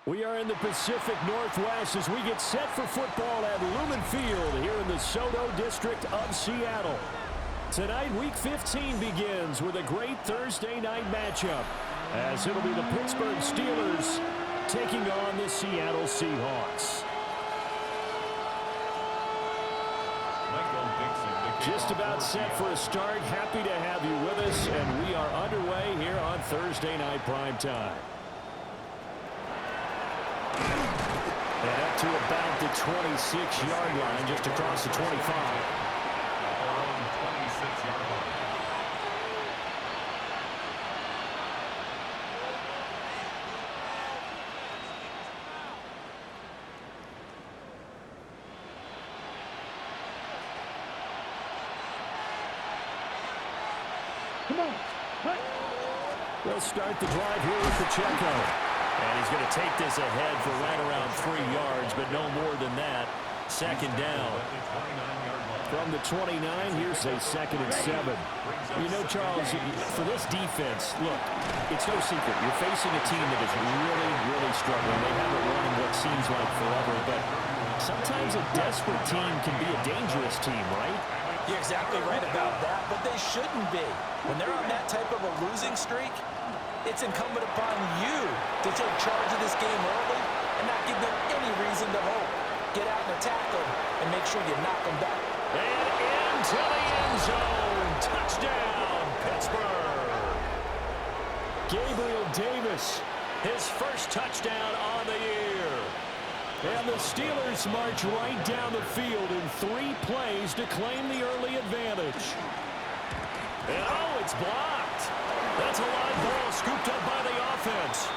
We are in the Pacific Northwest as we get set for football at Lumen Field here in the Soto District of Seattle. Tonight, Week 15 begins with a great Thursday night matchup, as it'll be the Pittsburgh Steelers taking on the Seattle Seahawks. Just about set for a start. Happy to have you with us, and we are underway here on Thursday Night Primetime. And up to about the 26-yard line, just across the 25. Around 26-yard line. Come on. They'll start the drive here with Pacheco. And he's going to take this ahead for right around 3 yards, but no more than that. Second down. From the 29, here's a 2nd and 7. You know, Charles, for this defense, look, it's no secret. You're facing a team that is really, really struggling. They haven't won in what seems like forever, but sometimes a desperate team can be a dangerous team, right? You're exactly right about that, but they shouldn't be. When they're on that type of a losing streak, it's incumbent upon you to take charge of this game early and not give them any reason to hope. Get out and attack them and make sure you knock them back. And into the end zone. Touchdown, Pittsburgh. Gabriel Davis, his first touchdown on the year. And the Steelers march right down the field in 3 plays to claim the early advantage. And oh, it's blocked. That's a live ball scooped up by the offense.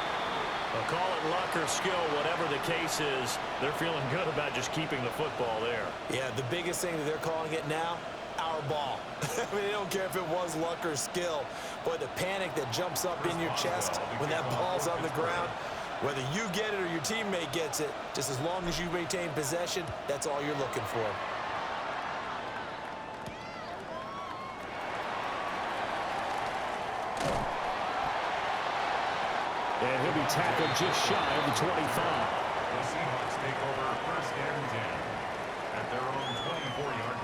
I'll call it luck or skill, whatever the case is. They're feeling good about just keeping the football there. Yeah, the biggest thing that they're calling it now, our ball. I mean, they don't care if it was luck or skill. Boy, the panic that jumps up in your chest when that ball's on the ground, whether you get it or your teammate gets it, just as long as you maintain possession, that's all you're looking for. And he'll be tackled just shy of the 25. The Seahawks take over 1st and 10 at their own 24-yard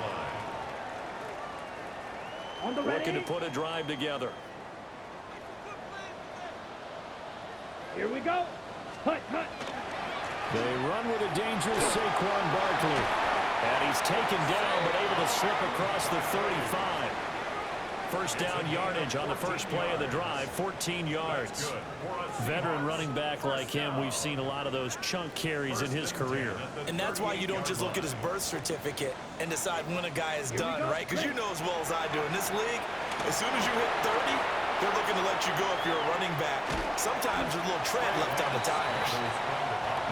line. Looking to put a drive together. Here we go. Hut. They run with a dangerous Saquon Barkley. And he's taken down but able to slip across the 35. First down yardage on the first play of the drive, 14 yards. Veteran running back like him, we've seen a lot of those chunk carries in his career. And that's why you don't just look at his birth certificate and decide when a guy is done, right? Because you know as well as I do, in this league, as soon as you hit 30, they're looking to let you go if you're a running back. Sometimes there's a little tread left on the tires.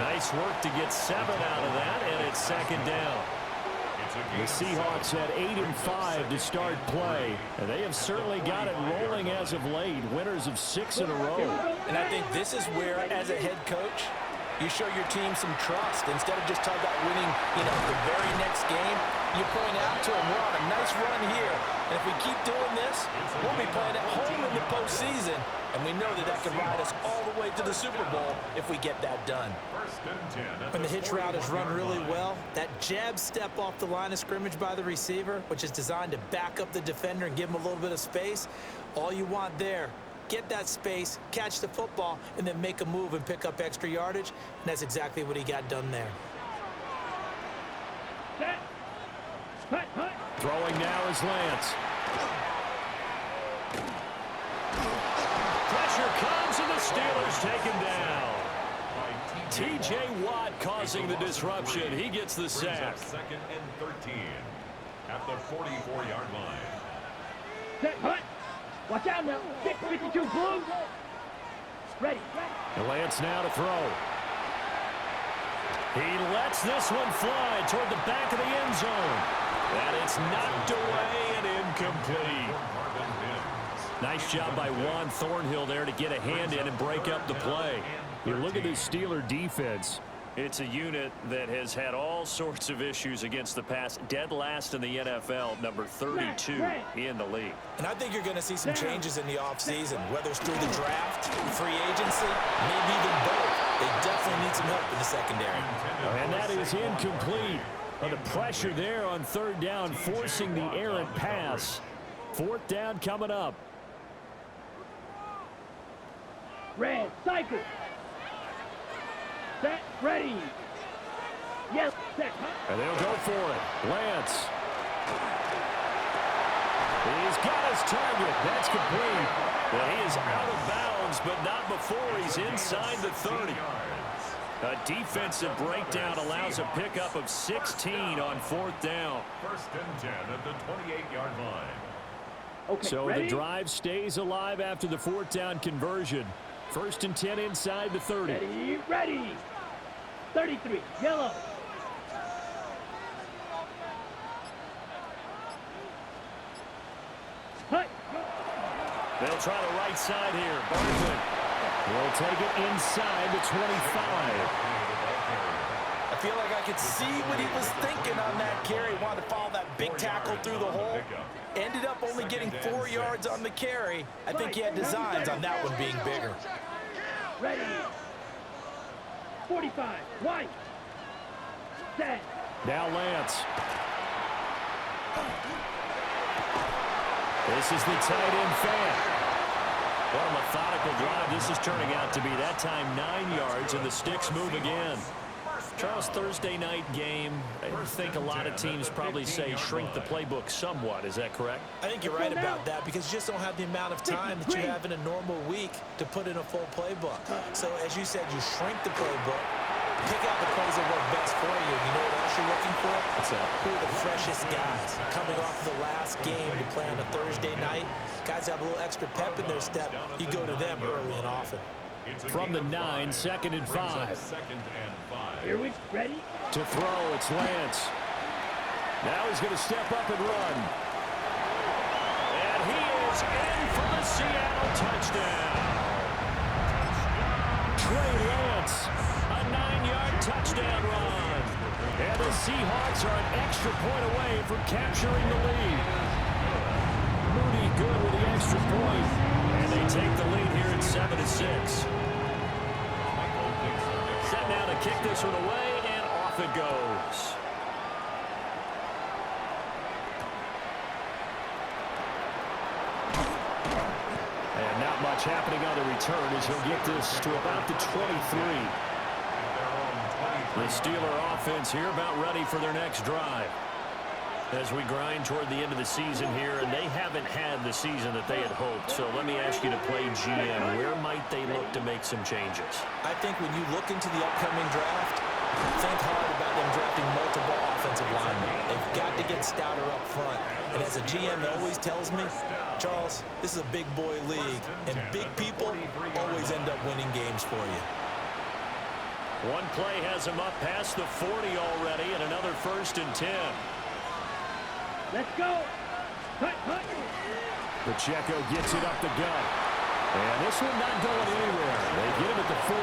Nice work to get 7 out of that, and it's 2nd down. The Seahawks had 8 and 5 to start play, and they have certainly got it rolling as of late. Winners of 6 in a row. And I think this is where, as a head coach, you show your team some trust. Instead of just talking about winning, the very next game, you point out to them, we're on a nice run here. And if we keep doing this, we'll be playing at home in the postseason. And we know that that can ride us all the way to the Super Bowl if we get that done. When the hitch route is run really well, that jab step off the line of scrimmage by the receiver, which is designed to back up the defender and give him a little bit of space, all you want there, get that space, catch the football, and then make a move and pick up extra yardage. And that's exactly what he got done there. Throwing now is Lance. Pressure comes and the Steelers take him down. T.J. Watt causing the disruption. He gets the sack. 2nd and 13 at the 44-yard line. Set, hut. Watch out now. 652 blue. Ready. And Lance now to throw. He lets this one fly toward the back of the end zone. And it's knocked away and incomplete. Nice job by Juan Thornhill there to get a hand in and break up the play. You look at this Steeler defense. It's a unit that has had all sorts of issues against the pass. Dead last in the NFL, number 32 in the league. And I think you're going to see some changes in the offseason, whether it's through the draft, free agency, maybe even both. They definitely need need some help in the secondary. And that is incomplete. The pressure there on third down, forcing the errant pass. Fourth down coming up. Red, cycle. Set, ready. Yes, set. And they'll go for it. Lance. He's got his target. That's complete. Well, he is out of bounds, but not before he's inside the 30. A defensive breakdown allows a pickup of 16 on fourth down. First and 10 at the 28-yard line. Okay, So ready? the drive stays alive after the fourth down conversion. First and 10 inside the 30. Ready, ready. 33, yellow. Hut. They'll try the right side here. Bartlett will take it inside the 25. I feel like I could see what he was thinking on that carry. Wanted to follow that big tackle through the hole. Ended up only getting 4 yards on the carry. I think he had designs on that one being bigger. Ready. 45, white. Set. Now Lance. This is the tight end fan. What a methodical drive this is turning out to be. That time 9 yards, and the sticks move again. Charles, Thursday night game, I think a lot of teams probably say shrink the playbook somewhat. Is that correct? I think you're right about that because you just don't have the amount of time that you have in a normal week to put in a full playbook. So as you said, you shrink the playbook, pick out the plays that work best for you. You know what else you're looking for? Who are the freshest guys coming off the last game to play on a Thursday night? Guys have a little extra pep in their step. You go to them early and often. From the 9, second and 5. Here we ready. To throw, it's Lance. Now he's going to step up and run. And he is in for the Seattle touchdown. Trey Lance, a 9-yard touchdown run. And the Seahawks are an extra point away from capturing the lead. Mooney good with the extra point. And they take the lead here at 7-6. Set now to kick this one away, and off it goes. And not much happening on the return as he'll get this to about the 23. The Steeler offense here about ready for their next drive. As we grind toward the end of the season here, and they haven't had the season that they had hoped. So let me ask you to play GM. Where might they look to make some changes? I think when you look into the upcoming draft, think hard about them drafting multiple offensive linemen. They've got to get stouter up front. And as a GM always tells me, Charles, this is a big boy league, and big people always end up winning games for you. One play has him up past the 40 already, and another first and 10. Let's go. Hut, hut. Pacheco gets it up the gut. And this one not going anywhere. They get him at the 44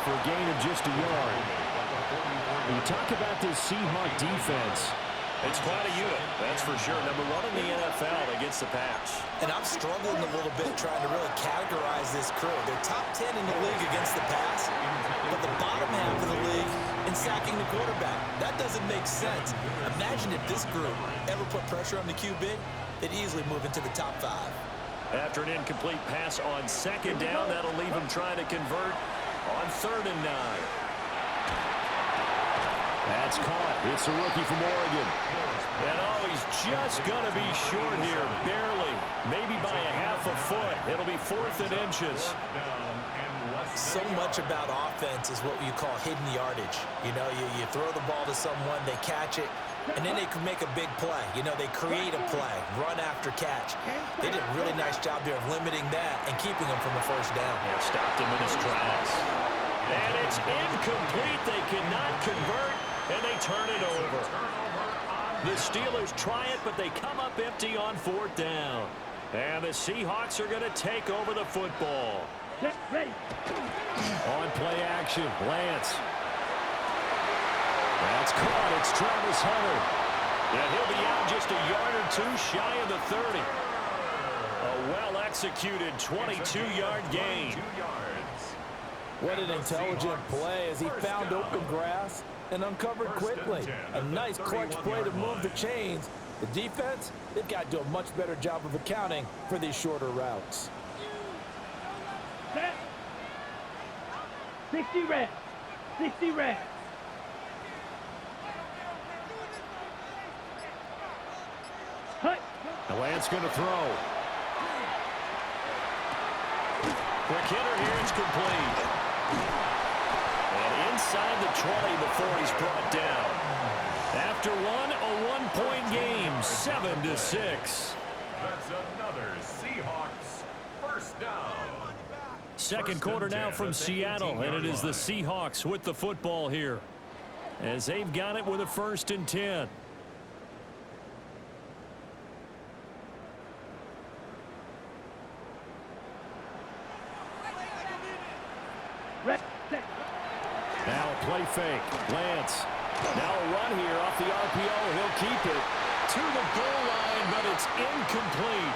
for a gain of just a yard. When you talk about this Seahawk defense, it's quite a unit, that's for sure. Number 1 in the NFL against the pass. And I'm struggling a little bit trying to really categorize this crew. They're top 10 in the league against the pass, but the bottom half of the league in sacking the quarterback. That doesn't make sense. Imagine if this group ever put pressure on the QB, they'd easily move into the top 5. After an incomplete pass on second down, that'll leave him trying to convert on 3rd and 9. That's caught. It's a rookie from Oregon. And oh, he's just going to be short here, barely, maybe by a half a foot. It'll be 4th and inches. So much about offense is what you call hidden yardage. You know, you throw the ball to someone, they catch it, and then they can make a big play. You know, they create a play, run after catch. They did a really nice job there of limiting that and keeping him from the first down. Yeah, stopped him in his tracks. And it's incomplete. They cannot convert, and they turn it over. The Steelers try it, but they come up empty on 4th down. And the Seahawks are going to take over the football. Get ready. On play action, Lance. That's caught. It's Travis Hunter. And he'll be out just a yard or 2 shy of the 30. A well-executed 22-yard gain. What an intelligent play as he found open grass and uncovered quickly. A nice clutch play to move the chains. The defense, they've got to do a much better job of accounting for these shorter routes. Set. 60 reps. 60 reps. Cut. The Lance going to throw. Quick hitter here, it's complete. And inside the 20 before he's brought down. After one, a one-point game, 7-6. That's another Seahawks first down. Second quarter now from Seattle, and it is the Seahawks with the football here, as they've got it with a 1st and 10. Now a play fake. Lance. Now a run here off the RPO. He'll keep it to the goal line, but it's incomplete.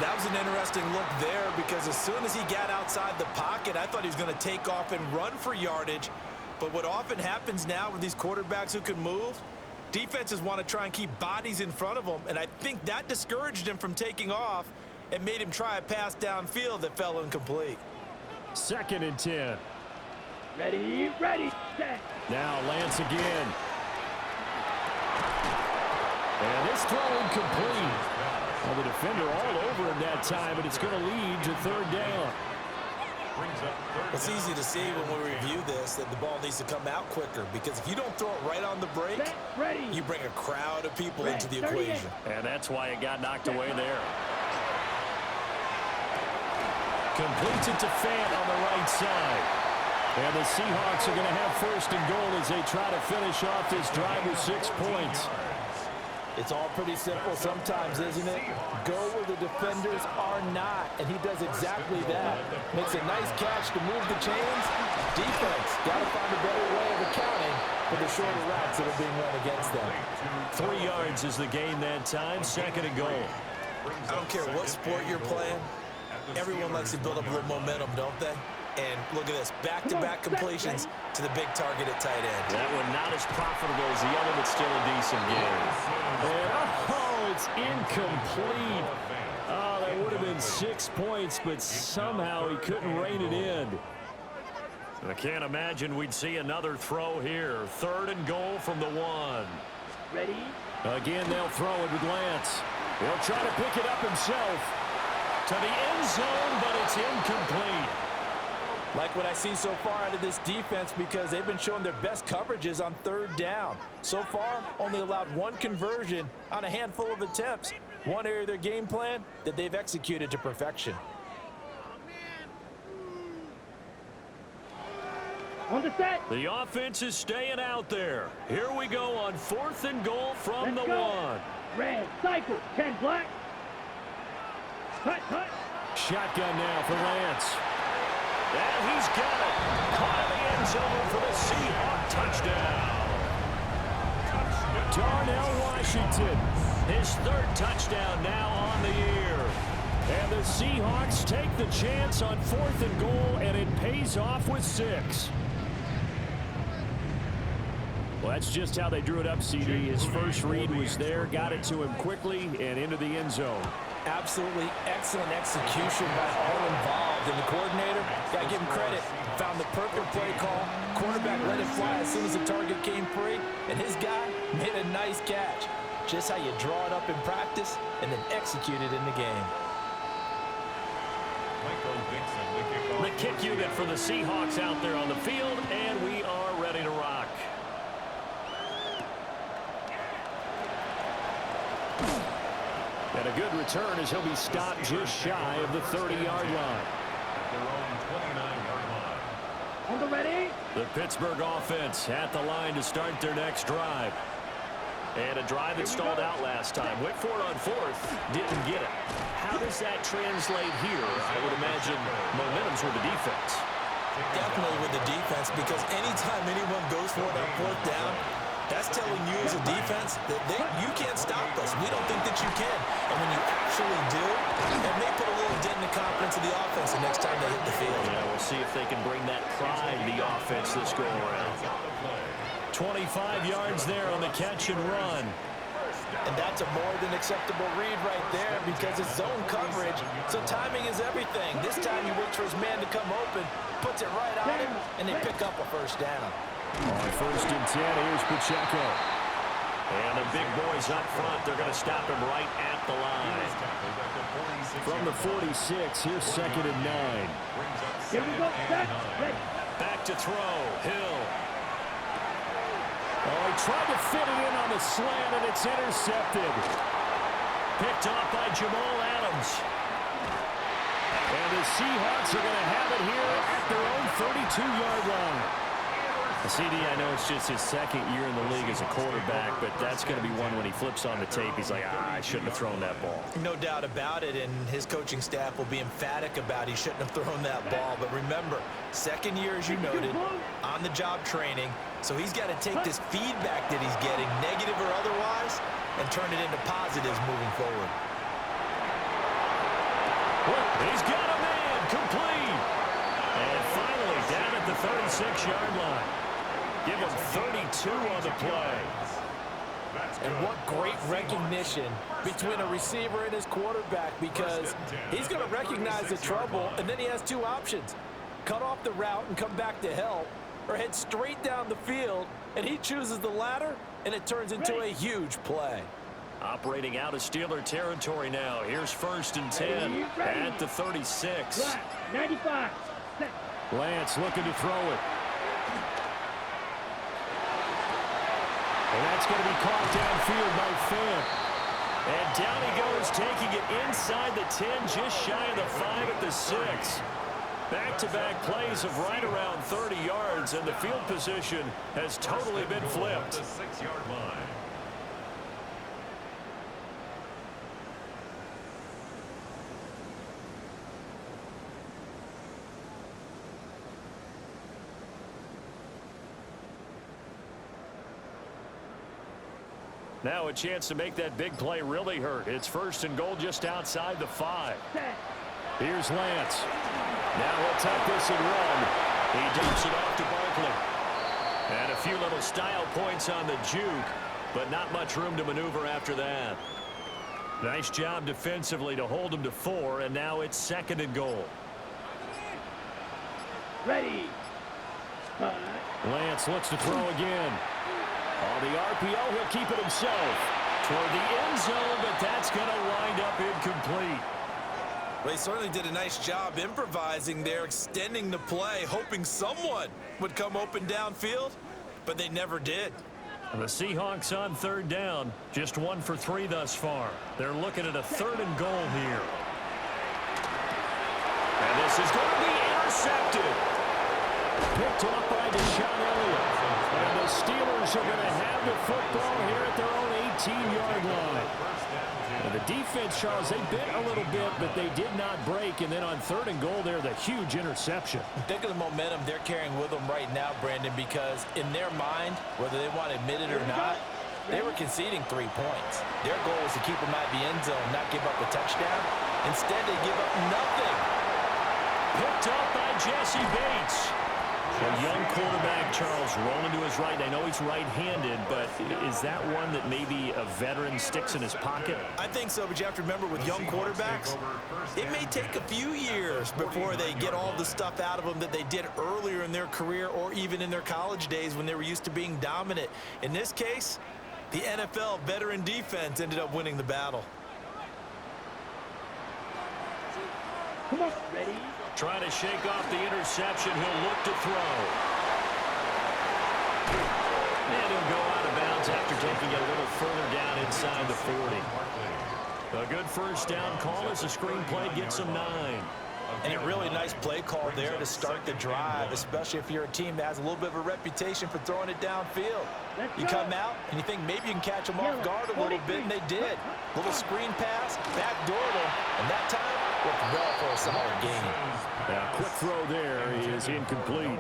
That was an interesting look there because as soon as he got outside the pocket, I thought he was going to take off and run for yardage. But what often happens now with these quarterbacks who can move, defenses want to try and keep bodies in front of them, and I think that discouraged him from taking off and made him try a pass downfield that fell incomplete. 2nd and 10. Ready, ready, set. Now Lance again. And this throw incomplete. Well, the defender all over him that time, but it's going to lead to 3rd down. It's easy to see when we review this that the ball needs to come out quicker because if you don't throw it right on the break, you bring a crowd of people into the equation. And that's why it got knocked away there. Completes it to Fant on the right side. And the Seahawks are going to have 1st and goal as they try to finish off this drive with 6 points. It's all pretty simple sometimes, isn't it? Go where the defenders are not, and he does exactly that. Makes a nice catch to move the chains. Defense, got to find a better way of accounting for the shorter routes that are being run against them. 3 yards is the gain that time, 2nd and goal. I don't care what sport you're playing. Everyone likes to build up a little momentum, don't they? And look at this, back-to-back completions to the big target at tight end. That one not as profitable as the other, but still a decent game. And, it's incomplete. Oh, that would have been 6 points, but somehow he couldn't rein it in. I can't imagine we'd see another throw here. 3rd and goal from the 1. Ready? Again, they'll throw it with Lance. He'll try to pick it up himself. To the end zone, but it's incomplete. Like what I see so far out of this defense because they've been showing their best coverages on 3rd down. So far, only allowed 1 conversion on a handful of attempts. One area of their game plan that they've executed to perfection. On the set. The offense is staying out there. Here we go on 4th and goal from Let's the go. 1. Red, cycle, 10 black. Cut, cut. Shotgun now for Lance. And he's got it. Caught in the end zone for the Seahawk touchdown. Darnell Washington, his 3rd touchdown now on the year. And the Seahawks take the chance on 4th and goal, and it pays off with 6. Well, that's just how they drew it up, CD. His first read was there, got it to him quickly, and into the end zone. Absolutely excellent execution by all involved. And the coordinator, got to give him credit, found the perfect play call. Quarterback let it fly as soon as the target came free. And his guy made a nice catch. Just how you draw it up in practice and then execute it in the game. The kick unit for the Seahawks out there on the field, and we are ready to rock. And a good return as he'll be stopped just shy of the 30-yard line. On the ready. The Pittsburgh offense at the line to start their next drive. And a drive that stalled out last time. Went for it on 4th, didn't get it. How does that translate here? I would imagine momentum's with the defense. Definitely with the defense, because anytime anyone goes for it on 4th down, that's telling you as a defense that you can't stop us. We don't think that you can. And when you actually do, it may put a little dent in the confidence of the offense the next time they hit the field. Yeah, we'll see if they can bring that pride to the offense this go around. 25 yards there on the catch and run. And that's a more than acceptable read right there because it's zone coverage, so timing is everything. This time he waits for his man to come open, puts it right on him, and they pick up a first down. On 1st and 10, here's Pacheco. And the big boys up front, they're going to stop him right at the line. From the 46, here's 2nd and 9. Here we go, set, ready. Back to throw, Hill. Oh, he tried to fit it in on the slant, and it's intercepted. Picked off by Jamal Adams. And the Seahawks are going to have it here at their own 32-yard line. CD, I know it's just his 2nd year in the league as a quarterback, but that's going to be one when he flips on the tape. He's like, I shouldn't have thrown that ball. No doubt about it, and his coaching staff will be emphatic about he shouldn't have thrown that ball. But remember, 2nd year, as you noted, on-the-job training, so he's got to take this feedback that he's getting, negative or otherwise, and turn it into positives moving forward. He's got a man, complete. And finally, down at the 36-yard line. Give him 32 on the play. And what great recognition between a receiver and his quarterback, because he's going to recognize the trouble, and then he has two options. Cut off the route and come back to help, or head straight down the field, and he chooses the latter, and it turns into a huge play. Operating out of Steeler territory now. Here's 1st and 10 at the 36. 95. Set. Lance looking to throw it. And that's going to be caught downfield by Fant. And down he goes, taking it inside the 10, just shy of the 5 at the 6. Back-to-back plays of right around 30 yards, and the field position has totally been flipped. The 6-yard line. Now a chance to make that big play really hurt. It's 1st and goal just outside the 5. Here's Lance. Now he'll tuck this and run. He dumps it off to Barkley. And a few little style points on the juke, but not much room to maneuver after that. Nice job defensively to hold him to 4, and now it's 2nd and goal. Ready. Lance looks to throw again. On the RPO, he'll keep it himself. Toward the end zone, but that's going to wind up incomplete. Well, he certainly did a nice job improvising there, extending the play, hoping someone would come open downfield, but they never did. And the Seahawks on 3rd down, just 1 for 3 thus far. They're looking at a 3rd and goal here. And this is going to be intercepted. Picked off by Deshaun Elliott. And the Steelers are going to have the football here at their own 18-yard line. And the defense, Charles, they bit a little bit, but they did not break. And then on 3rd and goal there, the huge interception. Think of the momentum they're carrying with them right now, Brandon, because in their mind, whether they want to admit it or not, they were conceding 3 points. Their goal was to keep them out of the end zone, not give up a touchdown. Instead, they give up nothing. Picked up by Jesse Bates. A young quarterback, Charles, rolling to his right. I know he's right-handed, but is that one that maybe a veteran sticks in his pocket? I think so, but you have to remember with young quarterbacks, it may take a few years before they get all the stuff out of them that they did earlier in their career or even in their college days when they were used to being dominant. In this case, the NFL veteran defense ended up winning the battle. Come on, ready. Trying to shake off the interception. He'll look to throw. And he'll go out of bounds after taking it a little further down inside the 40. A good first down call as the screen play gets him 9. And a really nice play call there to start the drive, especially if you're a team that has a little bit of a reputation for throwing it downfield. You come out and you think maybe you can catch them off guard a little bit, and they did. Little screen pass, backdoor them, and that time worked well for a solid gain. Now, quick throw there is incomplete.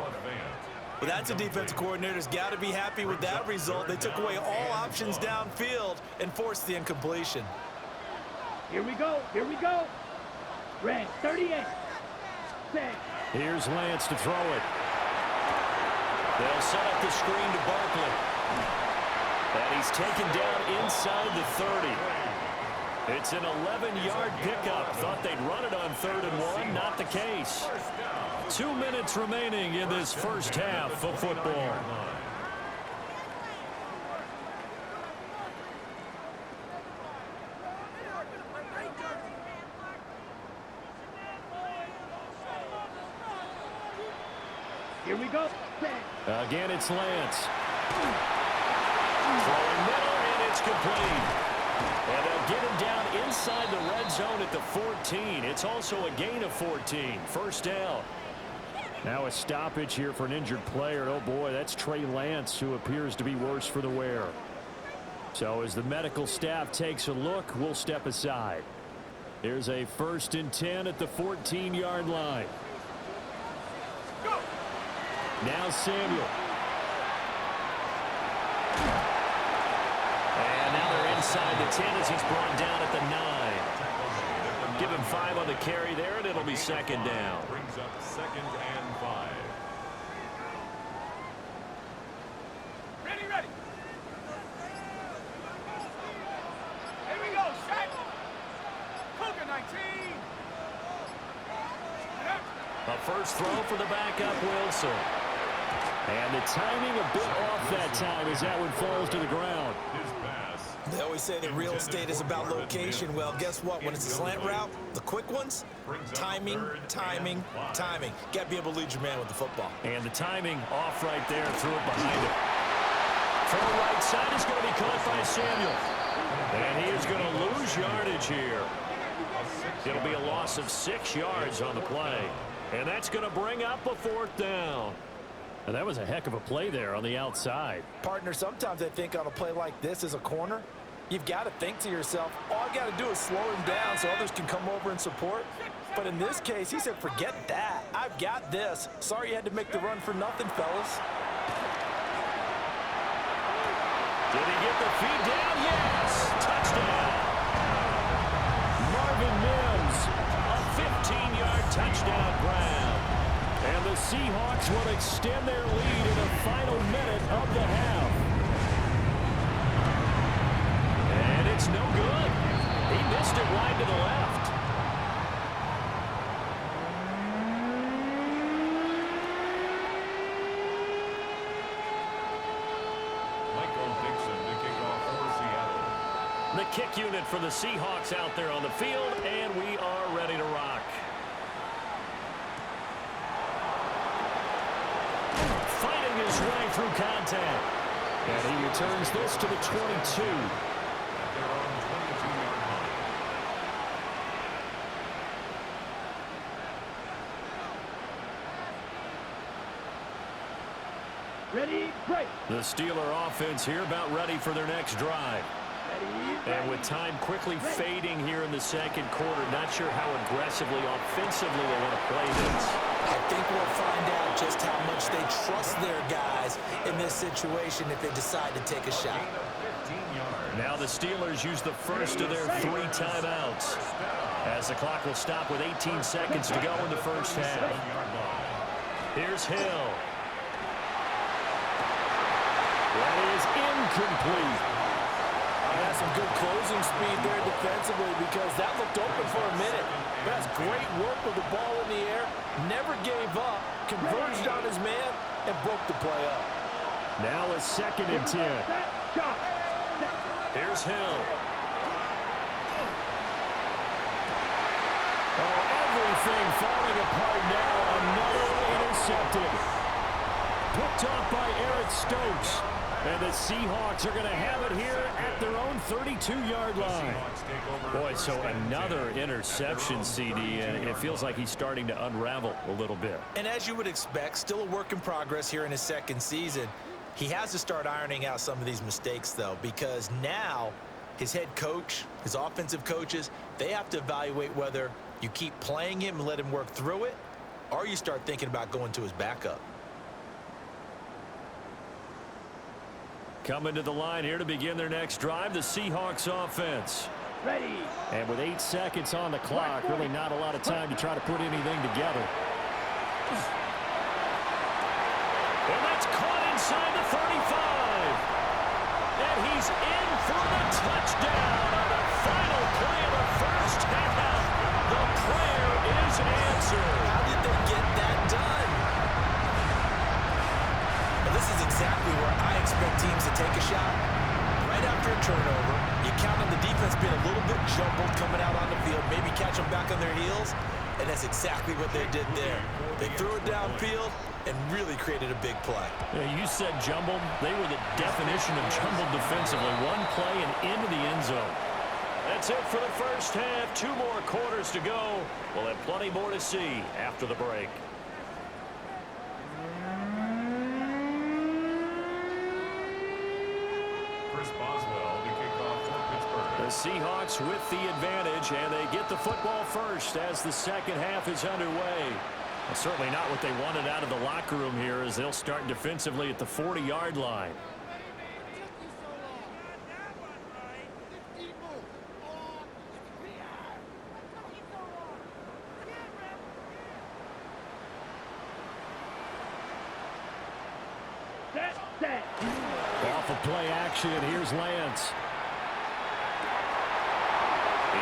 But that's a defensive coordinator's got to be happy with that result. They took away all options downfield and forced the incompletion. Here we go. Here we go. Red 38. Set. Here's Lance to throw it. They'll set up the screen to Barkley. And he's taken down inside the 30. It's an 11-yard pickup. Thought they'd run it on 3rd and 1. Not the case. 2 minutes remaining in this first half of football. Here we go. Again, it's Lance. Throwing middle, and it's complete. And they'll get him down inside the red zone at the 14. It's also a gain of 14. First down. Now a stoppage here for an injured player. Oh, boy, that's Trey Lance, who appears to be worse for the wear. So as the medical staff takes a look, we'll step aside. Here's a 1st and 10 at the 14-yard line. Now Samuel. And now they're inside the 10 as he's brought down at the 9. Give him 5 on the carry there, and it'll be 2nd down. Brings up 2nd and 5. Ready. Here we go, set. Cougar 19. A first throw for the backup, Wilson. And the timing a bit off that time as that one falls to the ground. His pass. They always say that real estate is about location. Well, guess what? When it's a slant route, the quick ones, timing. Got to be able to lead your man with the football. And the timing off right there, threw it behind him. Full right side is going to be caught by Samuel. And he is going to lose yardage here. It'll be a loss of 6 yards on the play. And that's going to bring up a 4th down. And that was a heck of a play there on the outside. Partner, sometimes I think on a play like this as a corner, you've got to think to yourself, all I got to do is slow him down so others can come over and support. But in this case, he said, forget that. I've got this. Sorry you had to make the run for nothing, fellas. Did he get the feed down? Yes! Touchdown! Marvin Mims, a 15-yard touchdown grab. And the Seahawks will extend their lead in the final minute of the half. And it's no good. He missed it wide to the left. The kick unit for the Seahawks out there on the field, and we are ready to rock. Fighting his way through contact. And he returns this to the 22. Ready, break. The Steeler offense here about ready for their next drive. And with time quickly fading here in the second quarter, not sure how aggressively, offensively they want to play this. I think we'll find out just how much they trust their guys in this situation if they decide to take a shot. Now the Steelers use the first of their 3 timeouts as the clock will stop with 18 seconds to go in the first half. Here's Hill. That is incomplete. Has some good closing speed there defensively because that looked open for a minute. But that's great work with the ball in the air. Never gave up, converged on his man, and broke the play up. Now a 2nd and 10. Here's Hill. Oh, everything falling apart now. Another intercepted. Picked off by Eric Stokes. And the Seahawks are going to have it here at their own 32-yard line. Boy, so another interception, CD, and it feels like he's starting to unravel a little bit. And as you would expect, still a work in progress here in his second season. He has to start ironing out some of these mistakes, though, because now his head coach, his offensive coaches, they have to evaluate whether you keep playing him and let him work through it, or you start thinking about going to his backup. Coming to the line here to begin their next drive, the Seahawks offense. Ready. And with 8 seconds on the clock, really not a lot of time to try to put anything together. And that's caught inside the 35. And he's in for the touchdown on the final play of the first half. The prayer is answered. How did they get that done? Well, this is exactly where I expect teams to take a shot. Right after a turnover, you count on the defense being a little bit jumbled coming out on the field, maybe catch them back on their heels, and that's exactly what they did there. They threw it downfield and really created a big play. Yeah, you said jumbled. They were the definition of jumbled defensively. One play and into the end zone. That's it for the first half. 2 more quarters to go. We'll have plenty more to see after the break. The Seahawks with the advantage, and they get the football first as the second half is underway. Well, certainly not what they wanted out of the locker room here as they'll start defensively at the 40-yard line. Off of play action, here's Lance.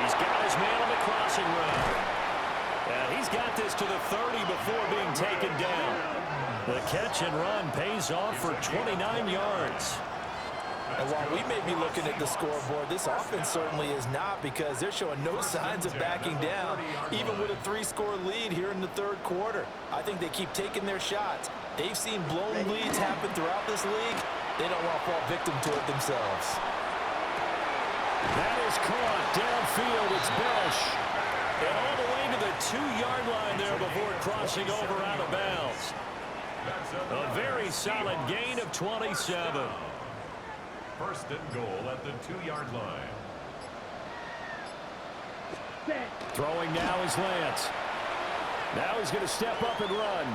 He's got his man on the crossing route. And he's got this to the 30 before being taken down. The catch and run pays off for 29 yards. And while we may be looking at the scoreboard, this offense certainly is not, because they're showing no signs of backing down, even with a 3-score lead here in the third quarter. I think they keep taking their shots. They've seen blown leads happen throughout this league. They don't want to fall victim to it themselves. That is caught downfield. It's Belsh. And all the way to the 2-yard line there before crossing over out of bounds. A very solid gain of 27. First and goal at the 2-yard line. Throwing now is Lance. Now he's going to step up and run.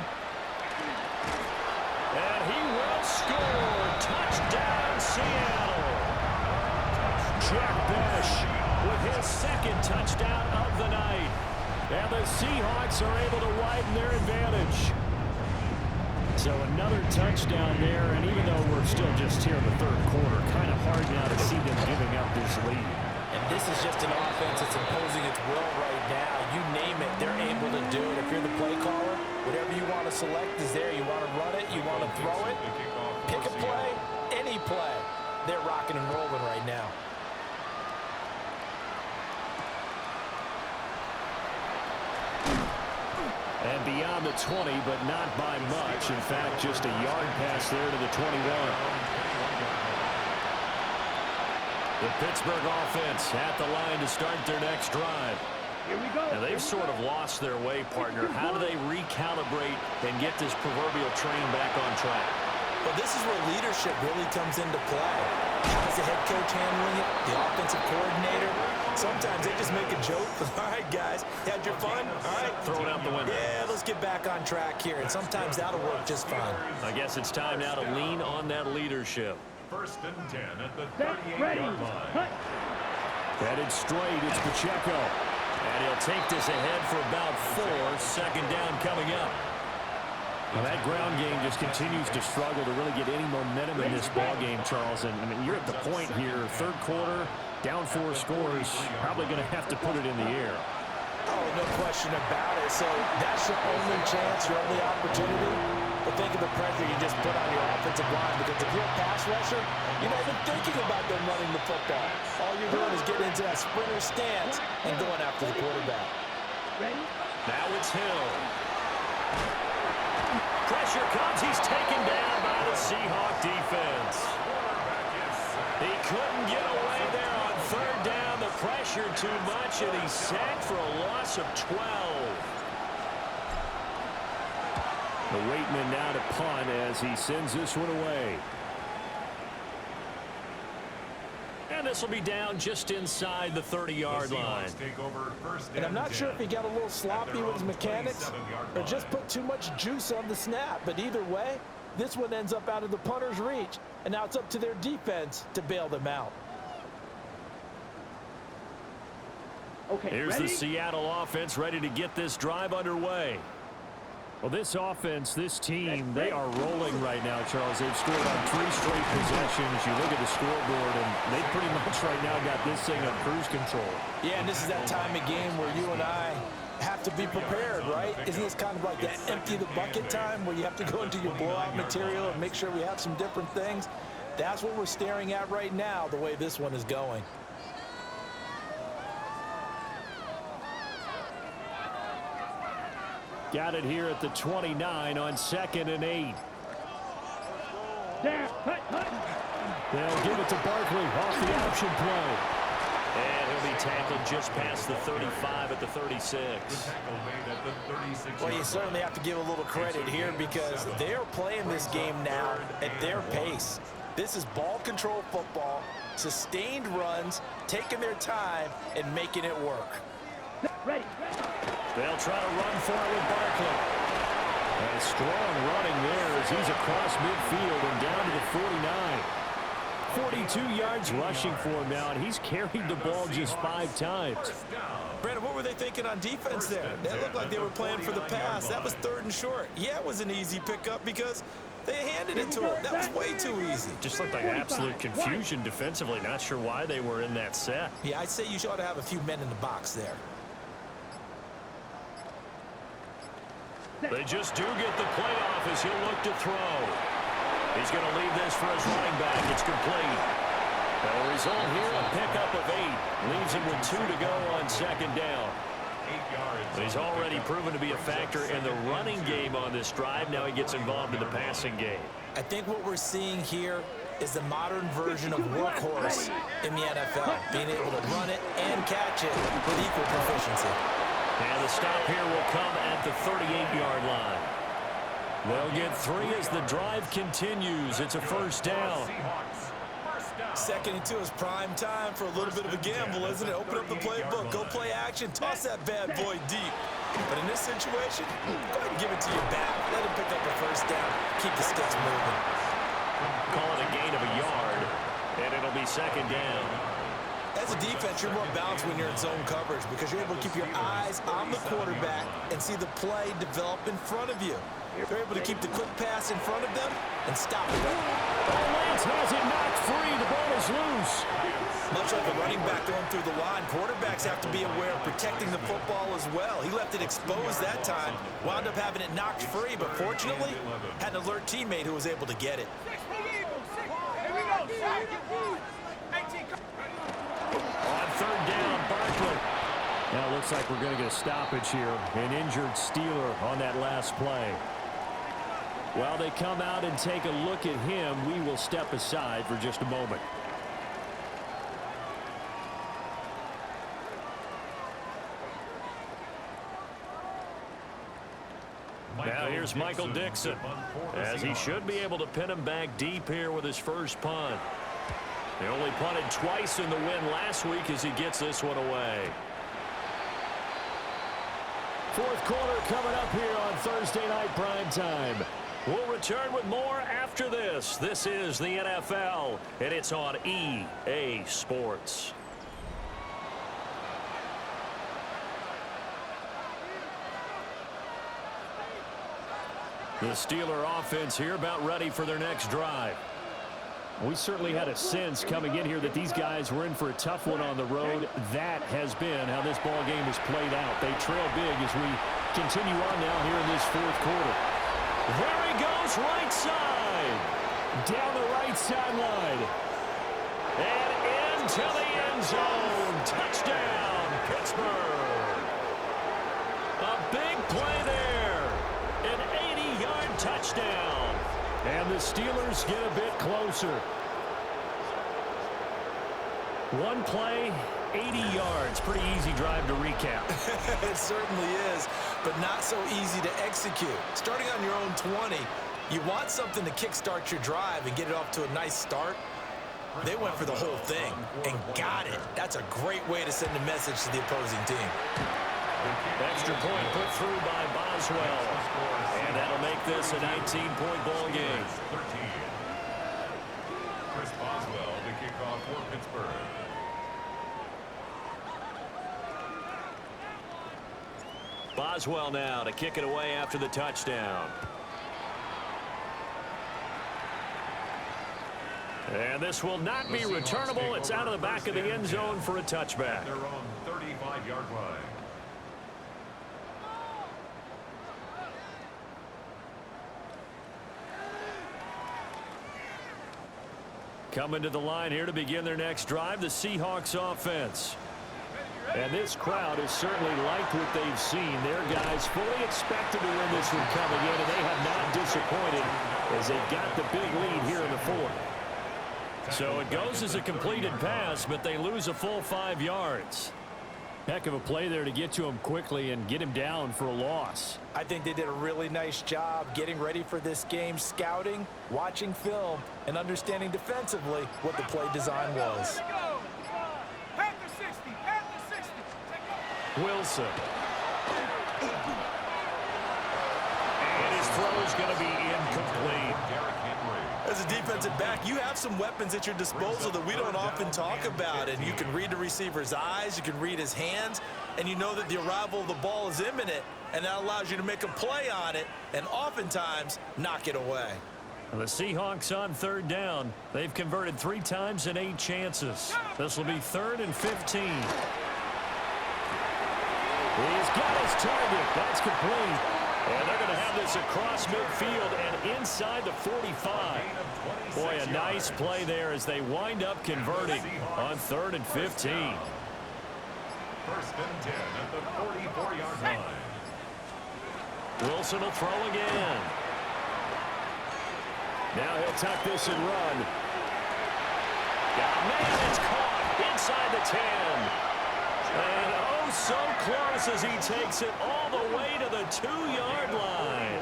And he will score. Touchdown, Seattle. Jack Besh with his second touchdown of the night. And the Seahawks are able to widen their advantage. So another touchdown there, and even though we're still just here in the third quarter, kind of hard now to see them giving up this lead. And this is just an offense that's imposing its will right now. You name it, they're able to do it. If you're the play caller, whatever you want to select is there. You want to run it, you want to throw it, pick a play, any play. They're rocking and rolling right now. And beyond the 20, but not by much. In fact, just a yard pass there to the 21. The Pittsburgh offense at the line to start their next drive. Here we go. And they've sort of lost their way, partner. How do they recalibrate and get this proverbial train back on track? Well, this is where leadership really comes into play. How's the head coach handling it? The offensive coordinator? Sometimes they just make a joke. All right, guys, had your fun? All right. Throw it out the window. Yeah, let's get back on track here. And sometimes that'll work just fine. I guess it's time now to lean on that leadership. First and 10 at the 38-yard line. Headed straight, it's Pacheco. And he'll take this ahead for about 4. Second down coming up. Well, that ground game just continues to struggle to really get any momentum in this ball game, Charles. And I mean, you're at the point here, third quarter, down 4 scores, probably going to have to put it in the air. Oh, no question about it. So that's your only chance, your only opportunity. But think of the pressure you just put on your offensive line, because if you're a pass rusher, you're not even thinking about them running the football. All you're doing is getting into that sprinter stance and going after the quarterback. Ready? Now it's Hill. Pressure comes. He's taken down by the Seahawk defense. He couldn't get away there on third down. The pressure too much, and he's sacked for a loss of 12. The Waitman now to punt as he sends this one away. And this will be down just inside the 30-yard line. And I'm not sure if he got a little sloppy with his mechanics or just put too much juice on the snap. But either way, this one ends up out of the punter's reach. And now it's up to their defense to bail them out. Okay, Here's ready? the Seattle offense ready to get this drive underway. Well, this offense, this team, they are rolling right now, Charles. They've scored on 3 straight possessions. You look at the scoreboard, and they pretty much right now got this thing on cruise control. Yeah, and this is that time of game where you and I have to be prepared, right? Isn't this kind of like that empty the bucket time where you have to go into your blowout material and make sure we have some different things? That's what we're staring at right now, the way this one is going. Got it here at the 29 on 2nd and 8. There, cut. They'll give it to Barkley off the option play. And he'll be tackled just past the 35 at the 36. Well, you certainly have to give a little credit here because they're playing this game now at their pace. This is ball control football, sustained runs, taking their time, and making it work. Ready. They'll try to run for it with Barkley. A strong running there as he's across midfield and down to the 49. 42 yards rushing for him now, and he's carried the ball just 5 times. Brandon, what were they thinking on defense there? They looked like they were playing for the pass. That was 3rd and short. Yeah, it was an easy pickup because they handed it to him. That was way too easy. Just looked like absolute confusion defensively. Not sure why they were in that set. Yeah, I'd say you ought to have a few men in the box there. They just do get the play off as he'll look to throw. He's going to leave this for his running back. It's complete. The result here, a pickup of 8. Leaves him with 2 to go on 2nd down. He's already proven to be a factor in the running game on this drive. Now he gets involved in the passing game. I think what we're seeing here is the modern version of workhorse in the NFL, being able to run it and catch it with equal proficiency. And the stop here will come at the 38-yard line. They'll get 3 as the drive continues. It's a 1st down. 2nd and 2 is prime time for a little bit of a gamble, isn't it? Open up the playbook, go play action, toss that bad boy deep. But in this situation, go ahead and give it to your back. Let him pick up a 1st down, keep the sticks moving. Call it a gain of a yard, and it'll be 2nd down. As a defense, you're more balanced when you're in zone coverage because you're able to keep your eyes on the quarterback and see the play develop in front of you. They're able to keep the quick pass in front of them and stop it. Lance has it knocked free. The ball is loose. Much like a running back going through the line, quarterbacks have to be aware of protecting the football as well. He left it exposed that time, wound up having it knocked free, but fortunately, had an alert teammate who was able to get it. Here we go, Shaq. 18. On 3rd down, Barkley. Now it looks like we're going to get a stoppage here. An injured Steeler on that last play. While they come out and take a look at him, we will step aside for just a moment. Now here's Michael Dixon, as he should be able to pin him back deep here with his first punt. They only punted twice in the win last week as he gets this one away. 4th quarter coming up here on Thursday night primetime. We'll return with more after this. This is the NFL, and it's on EA Sports. The Steeler offense here about ready for their next drive. We certainly had a sense coming in here that these guys were in for a tough one on the road. That has been how this ball game has played out. They trail big as we continue on now here in this 4th quarter. There he goes, right side. Down the right sideline. And into the end zone. Touchdown, Pittsburgh. A big play there. An 80-yard touchdown. And the Steelers get a bit closer. One play, 80 yards. Pretty easy drive to recap. It certainly is, but not so easy to execute. Starting on your own 20, you want something to kickstart your drive and get it off to a nice start. They went for the whole thing and got it. That's a great way to send a message to the opposing team. Extra point put through by Boswell. And that'll make this a 19-point ball game. Chris Boswell, the kickoff for Pittsburgh. Boswell now to kick it away after the touchdown. And this will not be returnable. It's out of the back of the end zone for a touchback. Their own 35-yard line. Coming to the line here to begin their next drive, the Seahawks offense. And this crowd has certainly liked what they've seen. Their guys fully expected to win this one coming in, and they have not disappointed as they've got the big lead here in the fourth. So it goes as a completed pass, but they lose a full 5 yards. Heck of a play there to get to him quickly and get him down for a loss. I think they did a really nice job getting ready for this game, scouting, watching film, and understanding defensively what the play design was. Panther 60, Panther 60. Wilson. And his throw is going to be incomplete. As a defensive back, you have some weapons at your disposal that we don't often talk about. And you can read the receiver's eyes, you can read his hands, and you know that the arrival of the ball is imminent, and that allows you to make a play on it and oftentimes knock it away. The Seahawks on third down. They've converted 3 times in 8 chances. This will be 3rd and 15. He's got his target. That's complete. And they're going to have this across midfield and inside the 45. Boy, a nice play there as they wind up converting on 3rd and 15. 1st and 10 at the 44-yard line. Wilson will throw again. Now he'll tuck this and run. Man, it's caught inside the 10. And oh, so close as he takes it all the way to the 2-yard line.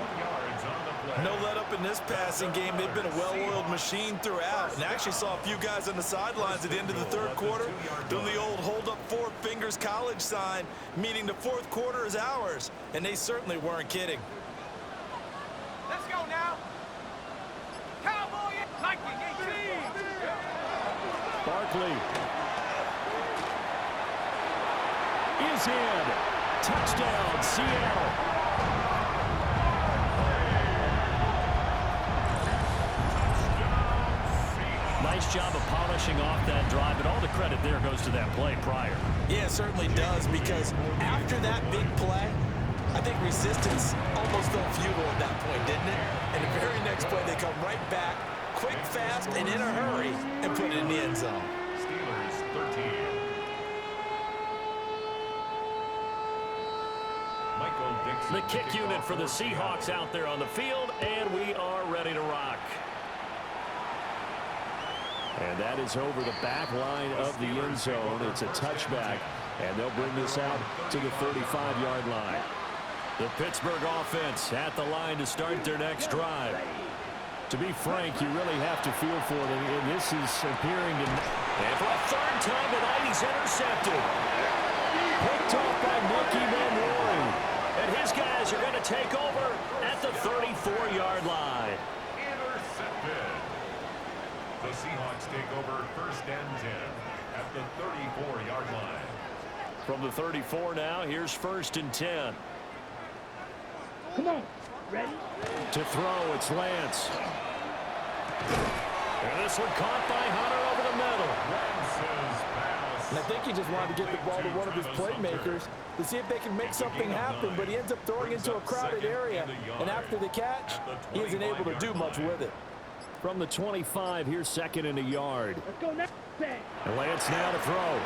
No let up in this passing game. They've been a well-oiled machine throughout. And actually saw a few guys on the sidelines at the end of the 3rd quarter doing the old hold up 4 fingers college sign, meaning the 4th quarter is ours. And they certainly weren't kidding. Let's go now. Cowboy Viking 18. Barkley is in. Touchdown, Seattle. Nice job of polishing off that drive, but all the credit there goes to that play prior. Yeah, it certainly does, because after that big play, I think resistance almost felt futile at that point, didn't it? And the very next play, they come right back, quick, fast, and in a hurry, and put it in the end zone. Steelers 13. The kick unit for the Seahawks out there on the field, and we are ready to rock. And that is over the back line of the end zone. It's a touchback, and they'll bring this out to the 35-yard line. The Pittsburgh offense at the line to start their next drive. To be frank, you really have to feel for them, and this is appearing to... And for a 3rd time tonight, he's intercepted. Picked off by Nicky Manwari. And his guys are going to take over at the 34-yard line. Intercepted. The Seahawks take over 1st and 10 at the 34-yard line. From the 34 now, here's 1st and 10. Come on. Ready? To throw, it's Lance. And this one caught by Hunter over the middle. And I think he just wanted to get the ball to one of his playmakers to see if they can make something happen, but he ends up throwing into a crowded area, and after the catch, he isn't able to do much with it. From the 25, here's 2nd and a yard. Let's go next. And Lance now to throw.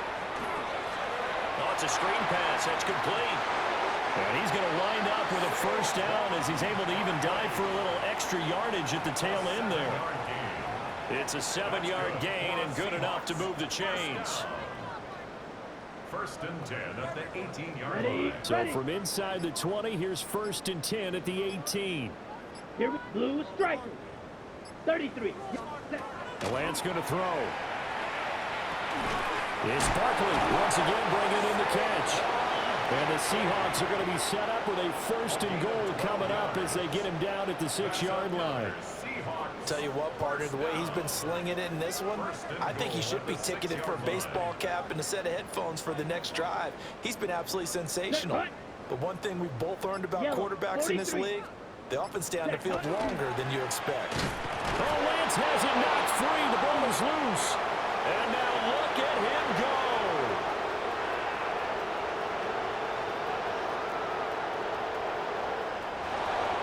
Oh, it's a screen pass. That's complete. And he's going to wind up with a 1st down as he's able to even dive for a little extra yardage at the tail end there. It's a 7-yard gain and good enough to move the chains. 1st and 10 at the 18-yard line. So from inside the 20, here's 1st and 10 at the 18. Here we blue striker. 33. Lance going to throw. It's Barkley once again bringing in the catch. And the Seahawks are going to be set up with a 1st and goal coming up as they get him down at the 6-yard line. Tell you what, partner, the way he's been slinging it in this one, I think he should be ticketed for a baseball cap and a set of headphones for the next drive. He's been absolutely sensational. But one thing we've both learned about Yellow, quarterbacks in this 43. league, they often stay on the field longer than you expect. Oh, Lance has it knocked free. The ball is loose. And now look at him go.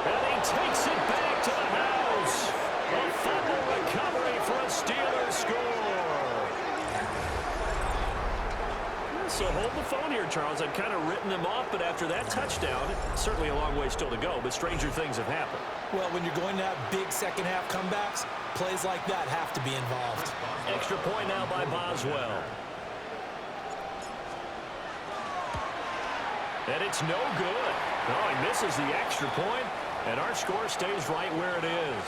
And he takes it back to the house. A fumble recovery for a Steelers score. So hold the phone here, Charles. I've kind of written them off, but after that touchdown, certainly a long way still to go, but stranger things have happened. Well, when you're going to have big second-half comebacks, plays like that have to be involved. Extra point now by Boswell. And it's no good. No, he misses the extra point, and our score stays right where it is.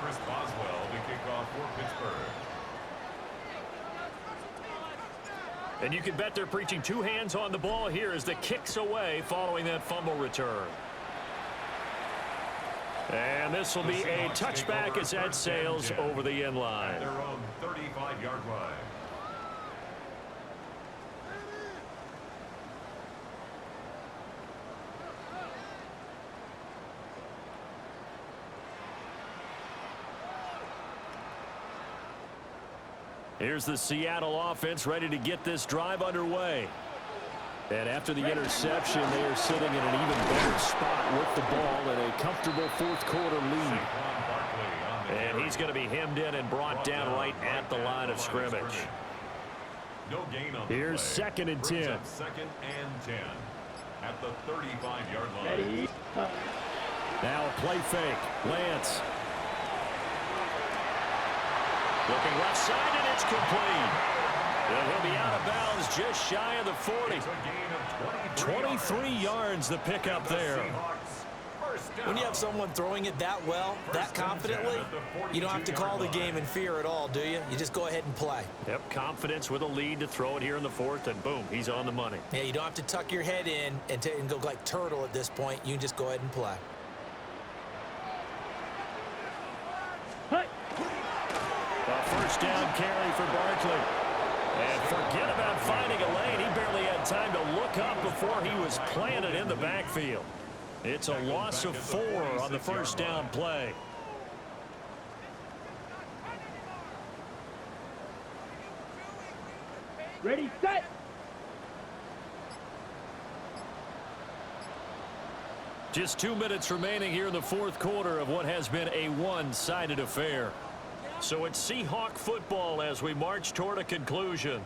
Chris Boswell to kick off for Pittsburgh. And you can bet they're preaching two hands on the ball here as the kick's away following that fumble return. And this will be a touchback as that sails over the end line. At their own 35-yard line. Here's the Seattle offense ready to get this drive underway. And after the interception, they are sitting in an even better spot with the ball in a comfortable fourth-quarter lead. And he's going to be hemmed in and brought down right at the line of scrimmage. No gain on the Here's play. 2nd and 10. Brings up 2nd and 10 at the 35-yard line. Ready. Now a play fake. Lance. Looking left side, and it's complete. And he'll be out of bounds just shy of the 40. It's a gain of 23 yards the pickup there. When you have someone throwing it that well, that confidently, you don't have to call the game in fear at all, do you? You just go ahead and play. Yep, confidence with a lead to throw it here in the 4th, and boom, he's on the money. Yeah, you don't have to tuck your head in and go like turtle at this point. You can just go ahead and play. Hut. A first down carry for Barkley. And forget about finding a lane. He barely had time to look up before he was planted in the backfield. It's a loss of 4 on the first down play. Ready, set. Just 2 minutes remaining here in the 4th quarter of what has been a one-sided affair. So it's Seahawk football as we march toward a conclusion.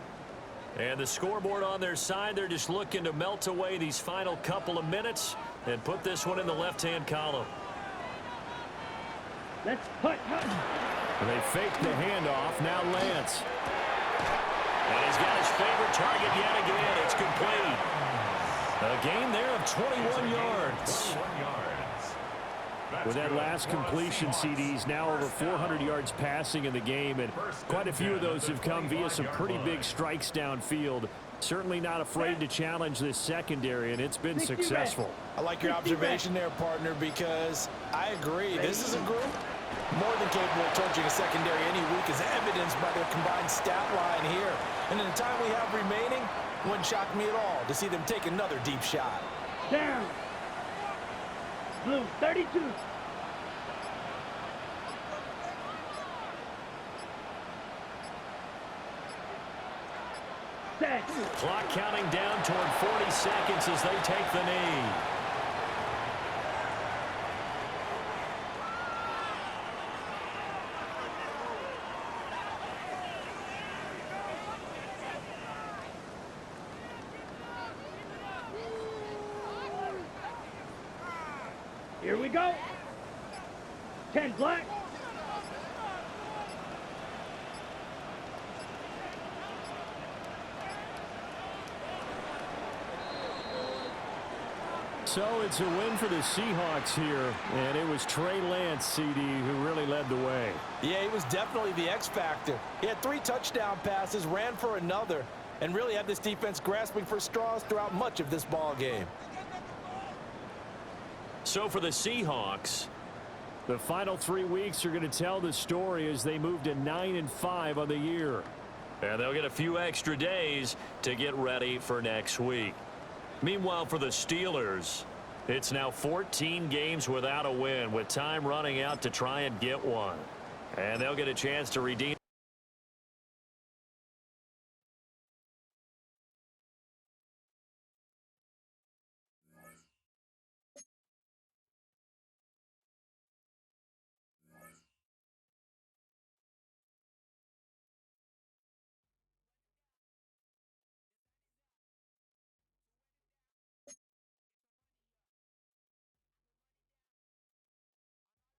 And the scoreboard on their side, they're just looking to melt away these final couple of minutes and put this one in the left-hand column. Let's hut. And they fake the handoff. Now Lance. And he's got his favorite target yet again. It's complete. A gain there of 21 yards. With that last completion, CDs now over 400 yards passing in the game, and quite a few of those have come via some pretty big strikes downfield. Certainly not afraid to challenge this secondary, and it's been successful. I like your observation there, partner, because I agree. This is a group more than capable of torching a secondary any week, as evidenced by their combined stat line here. And in the time we have remaining, wouldn't shock me at all to see them take another deep shot. Down. Blue, 32. Set. Clock counting down toward 40 seconds as they take the knee. Here we go. 10 black. So it's a win for the Seahawks here, and it was Trey Lance, CD, who really led the way. Yeah, he was definitely the X factor. He had 3 touchdown passes, ran for another, and really had this defense grasping for straws throughout much of this ball game. So for the Seahawks, the final 3 weeks are going to tell the story as they move to 9-5 on the year. And they'll get a few extra days to get ready for next week. Meanwhile, for the Steelers, it's now 14 games without a win with time running out to try and get one. And they'll get a chance to redeem